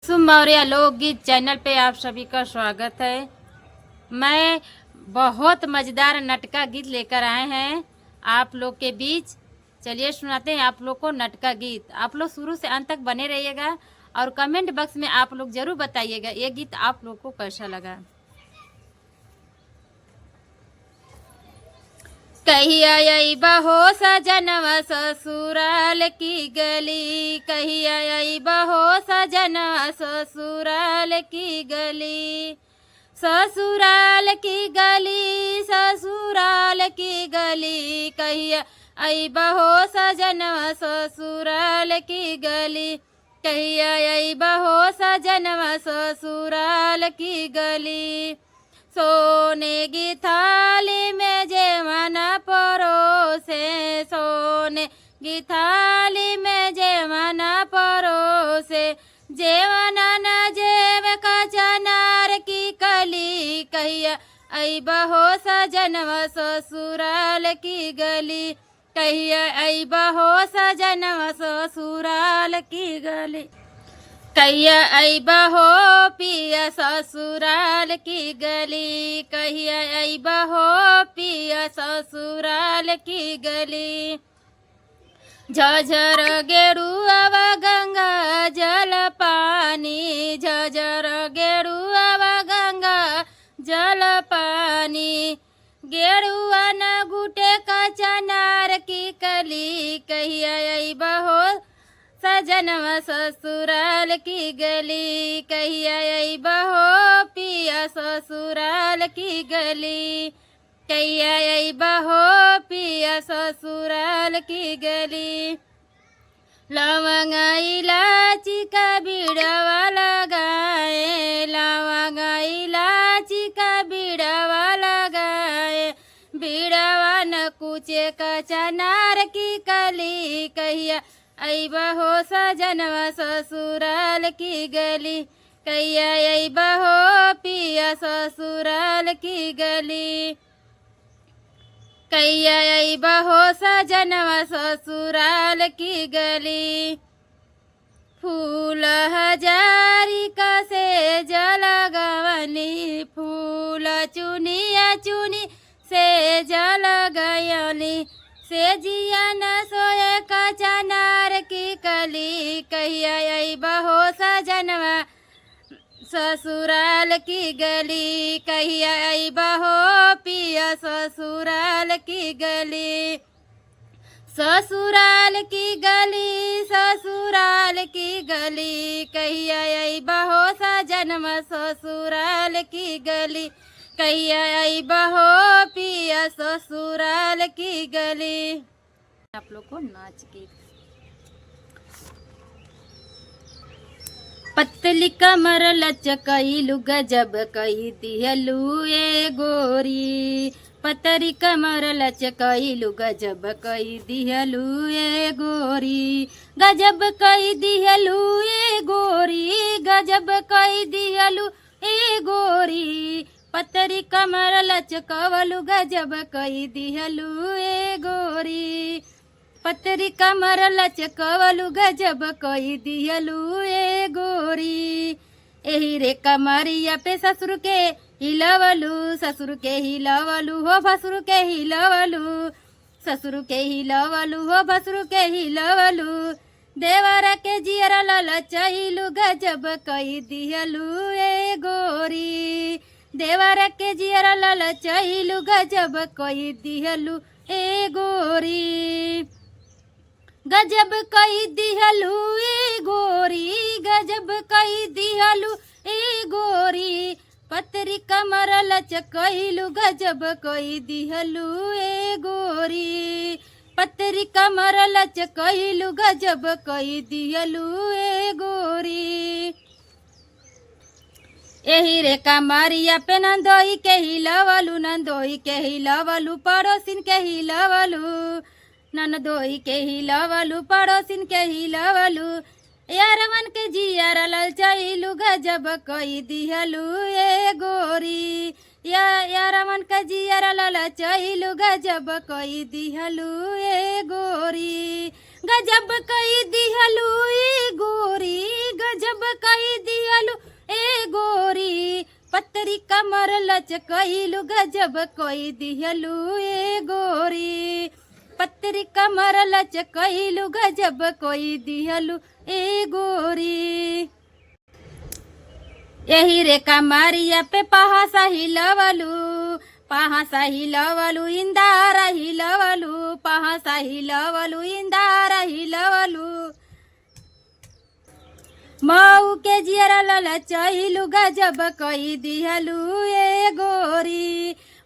सुम मौर्य लोकगीत चैनल पे आप सभी का स्वागत है। मैं बहुत मज़ेदार नटका गीत लेकर आए हैं आप लोग के बीच। चलिए सुनाते हैं आप लोग को नटका गीत। आप लोग शुरू से अंत तक बने रहिएगा और कमेंट बॉक्स में आप लोग ज़रूर बताइएगा ये गीत आप लोग को कैसा लगा। कहिया अइबा हो सजनवा ससुराल की गली, कहिया अइबा हो सजनवा ससुराल की गली, ससुराल की गली, ससुराल की गली, कहिया अइबा हो सजनवा ससुराल की गली, कहिया अइबा हो सजनवा ससुराल की गली। सोने की थाली में जेवन परोसे, सोने की थाली में जेवन परोसे, जेवन न जेव का चनार की कली, कहिया अइबा हो सजनवा ससुराल की गली, कहिया अइबा हो सजनवा ससुराल की गली, कहिया अइबा हो पिया ससुराल की गली, कहिया अइबा हो पिया ससुराल की गली। झझर गेरुआ गंगा जल पानी, झझर गेरुआ गंगा जल पानी, गेरुआ न गुटे का चनार की कली, कहिया अइबा हो सजनवा ससुराल की गली, कहिया अइबा हो पिया ससुराल की गली, कहिया अइबा हो पिया ससुराल की गली। लवंग इलायची का बीड़वा लगाए, लवंग इलायची का बीड़वा लगाए, बीड़वा न कुचे का चनार की कली, कहिया अइबा हो सजनवा ससुराल की गली, कहिया अइबा हो पिया ससुराल की गली, कहिया अइबा हो सजनवा ससुराल की गली। फूल हजारी का से जल गवनी, फूल चुनिया चुनी से जल गयली, से जिया न सोए का चनार की कली, कहिया अइबा हो सजनवा ससुराल की गली, कहिया अइबा हो पिया ससुराल की गली, ससुराल की गली, ससुराल की गली, कहिया अइबा हो सजनवा ससुराल की गली, कहिया अइबा हो पिया ससुराल की गली। आप लोग को नाच के पतली कमर लचकइलु गजब कई दिहलु ए गोरी, पतरी कमर लचकइलु गजब कई दिहलु ए गोरी, गजब कई दिहलु ए गोरी, गजब कई दिहलु ए गोरी, पतरी कमर लचकवलु गजब कई दिहलु ए गोरी, पतरी कमर लचकवलु गजब कई दिहलु ए गोरी। एही रे कमरिया पे ससुर के हिलवलु, ससुर के हिलवलु हो भसुर के हिलवलु, ससुर के हिलवलु हो भसुर के हिलवलु, देवरा के जियरा ललचइलु गजब कई दिहलु ए गोरी, देवरा के जियरा ललचइलु गजब कई दिहलु ए गोरी, गजब कई दिहलु ए गोरी, गजब कई दिहलु ए गोरी, पतरी कमर लचकइलु गजब कई दिहलु ए गोरी, पतरी कमर लचकइलु गजब कई दिहलु ए गोरी। एही रे कमरिया पे नंदोई के हिलवलु, नंदोई के हिलवलु, पड़ोसिन के हिलवलु, ननदोई के हिलवलु, पड़ोसिन के हिलवलु, यारवन के जियारा ललचइलु गजब कई दिहलु ए गोरी, यारवन के जियारा ललचइलु गजब कई दिहलु ए गोरी, गजब कई दिहलु ए गोरी, गजब कई दिहलु कमर लचकइलू गजब कोई दिहलू ए गोरी पतरी कमर लचकइलू गजब कोई दिहलू ए गोरी यही रे कमरिया पे पहासा हिलवलू इंदारा हिलवलू पहासा हिलवलू इंदारा हिलवलू मऊ के जियरा ललचइलू गजब कई दिहलू ए गोरी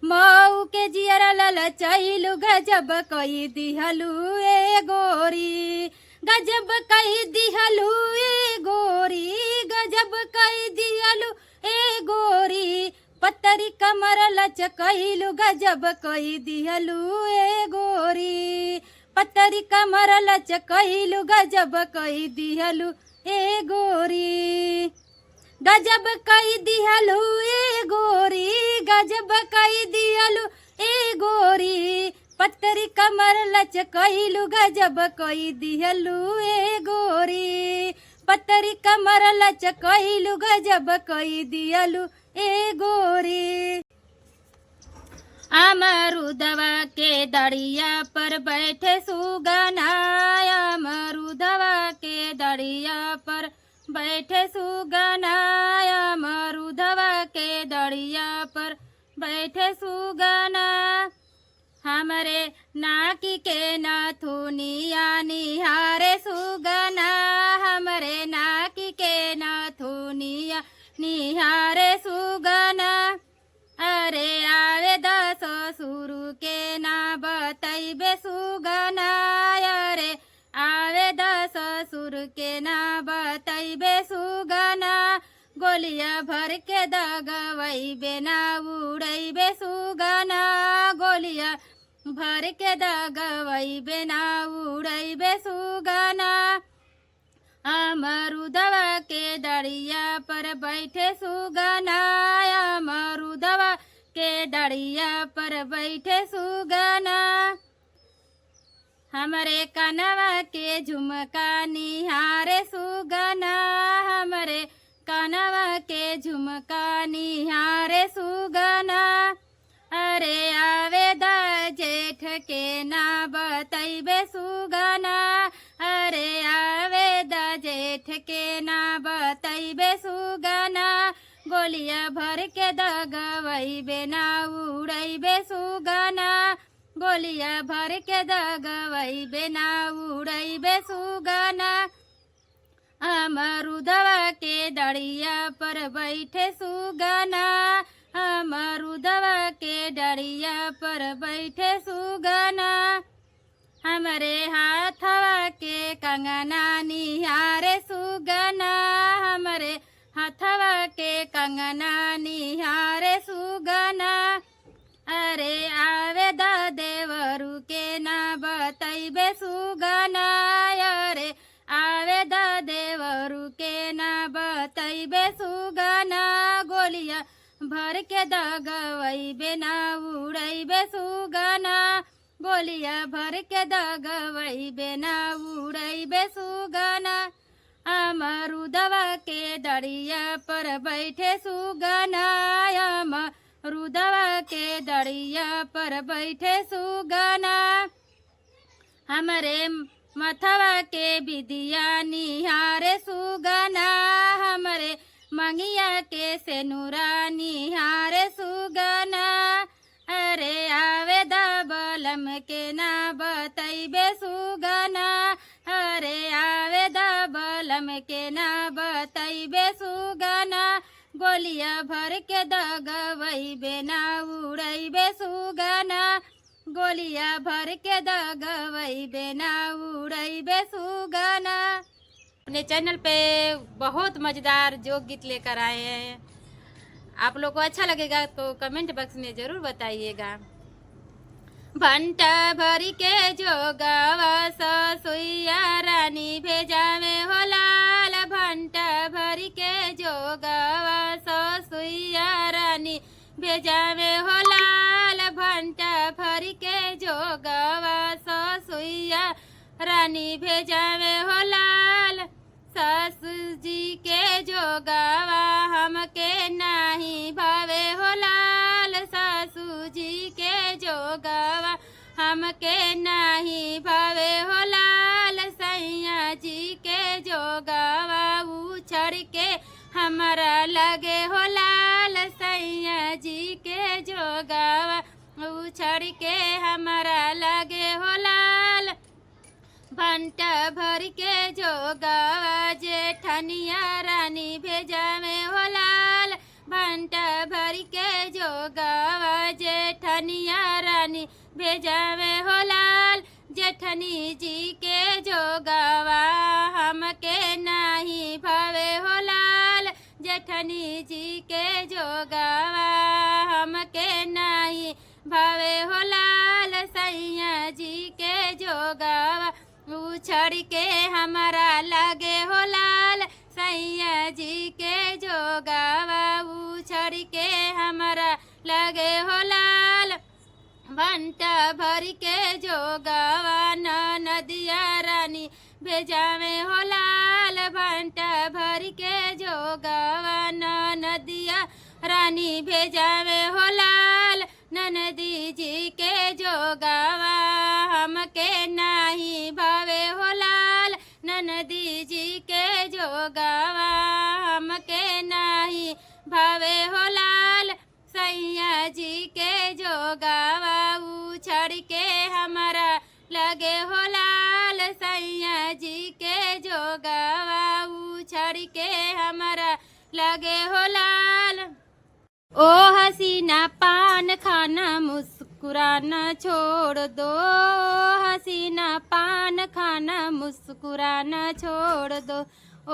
मऊ के जियरा ललचइलू गजब कई दिहलू ए गोरी गजब कई दिहलू ए गोरी गजब कई दिहलू ए गोरी पतरी कमर लचकइलू गजब कई दिहलू ए गोरी पतरी कमर लचकइलू गजब कई दिहलू ए गोरी गजब कई दिहलू ए गोरी गजब कई दिहलू ए गोरी पतरी कमर लचकइलू गजब कई दिहलू ए गोरी पतरी कमर लचकइलू गजब कई दिहलू ए गोरी अमरुदवा के दड़िया पर बैठे सुगना अमरुदवा के दड़िया पर बैठे सुगना अमरुदवा के दड़िया पर बैठे सुगना हमरे नाकी के नथुनिया निहारे सुगना हमरे नाकी के नथुनिया निहारे सुगना अरे आवे दस सुरु के ना बतैबे सुगना अरे आवे दस सुर के ना बतैबे सुगना गोलिया भर के दगवैबे ना उड़ैबे सुगना गोलिया भर के दगवैबे ना उड़ैबे सुगना अमरुदवा के दड़िया पर बैठे सुगना अमरुदवा के दड़िया पर बैठे सुगना हमरे कनवा के झुमका निहारे सुगना हमरे कनवा के झुमका निहारे सुगना अरे आवे द जेठ के ना बतैबे सुगना अरे आवे द जेठ के ना बतैबे सुगना गोलिया भर के दगवैबे ना उड़ैबे सुगना गोलिया भर के दगवैबे ना उड़ैबे सुगना अमरुदवा के दड़िया पर बैठे सुगना अमरुदवा के डरिया पर बैठे सुगना हमरे हाथवा के कंगना निहारे सुगना हमरे हाथवा के कंगना निहारे सुगना अरे आवे द देवरू के ना बतैबे सुगना अरे आवे द देवरू के ना बतैबे सुगना गोलिया भर के दगवैबे ना उड़ैबे सुगना गोलिया भर के दगवैबे ना उड़ैबे सुगना अमरुदवा के दड़िया पर बैठे सुगना अमरुदवा के दड़िया पर बैठे सुगना हमरे मथवा के बिदिया निहारे सुगना हमरे मंगिया के सेनुरा निहारे सुगना अरे आवे द बलम के ना बतैबे सुगना अरे आवे द बलम के ना बतैबे सुगना गोलिया भर के दगवैबे ना उड़ैबे सुगना गोलिया भर के दगवैबे ना उड़ैबे सुगना। अपने चैनल पे बहुत मज़ेदार जोक गीत लेकर आए हैं, आप लोग को अच्छा लगेगा तो कमेंट बॉक्स में ज़रूर बताइएगा। भंटा भरी के जोगावा ससुइया रानी भेजा में हो लाल भंटा भरी के जोगावा ससुइया रानी भेजा में हो लाल भंटा भरी के जोगावा ससुइया रानी भेजा में हो लाल ससुर जी के जोगावा हमके नाही भावे हो हमके नाही भावे हो लाल सैया जी के जोगवा उछड़ के हमारा लगे हो लाल सैया जी के जोगवा उछड़ के हमारा लगे हो लाल भंटा भर के जोगवा जेठनिया रानी भेजा में हो लाल भंटा भर के जोगवा जेठनिया रानी भेजा में हो लाल जेठनी जी के जोगवा हमके नाही भावे हो लाल जेठनी जी के जोगवा हमके नाही भावे हो लाल सैया जी के जोगवा उछड़ के हमारा लगे हो लाल सैया जी के जोगवा उछड़ के हमारा लगे हो लाल भंटा भर के जोगवा नदिया रानी भेजा में हो लाल भंटा भर के जोगवा नदिया रानी भेजा में हो लाल ननदी जी के जोगवा हमके नाही भावे हो लाल ननदी जी के जोगवा हमके नाही भावे हो लाल सैया जी के जोगवा उछड़ के हमारा लगे हो लाल सैया जी के जोगवा उछड़ के हमारा लगे हो लाल ओ हसीना पान खाना मुस्कुराना छोड़ दो हसीना पान खाना मुस्कुराना छोड़ दो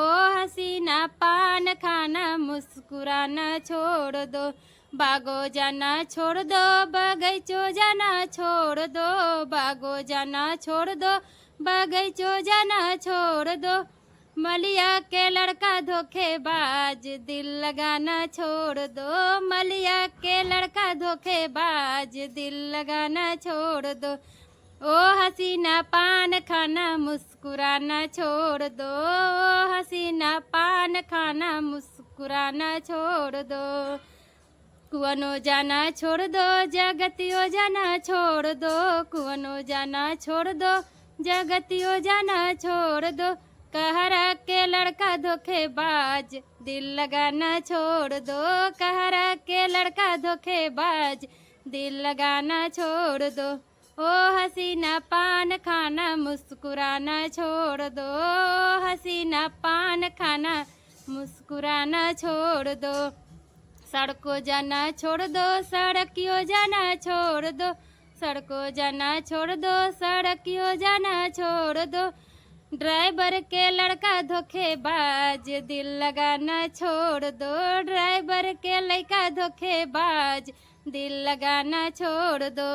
ओ हसीना पान खाना मुस्कुराना छोड़ दो बागो जाना छोड़ दो बगीचो जाना छोड़ दो बागो जाना छोड़ दो बगीचो जाना छोड़ दो मलिया के लड़का धोखेबाज दिल लगाना छोड़ दो मलिया के लड़का धोखेबाज दिल लगाना छोड़ दो ओ हसीना पान खाना मुस्कुराना छोड़ दो ओ हसीना पान खाना मुस्कुराना छोड़ दो कुआनो जाना छोड़ दो जगतियो जाना छोड़ दो कुआनो जाना छोड़ दो जगतियो जाना छोड़ दो कहरा के लड़का धोखेबाज दिल लगाना छोड़ दो कहरा के लड़का धोखेबाज दिल लगाना छोड़ दो ओ हसीना पान खाना मुस्कुराना छोड़ दो हसीना पान खाना मुस्कुराना छोड़ दो सड़कों जाना छोड़ दो सड़कियों जाना छोड़ दो सड़कों जाना छोड़ दो सड़कियों जाना छोड़ दो ड्राइवर के लड़का धोखेबाज दिल लगाना छोड़ दो ड्राइवर के लड़का धोखेबाज दिल लगाना छोड़ दो।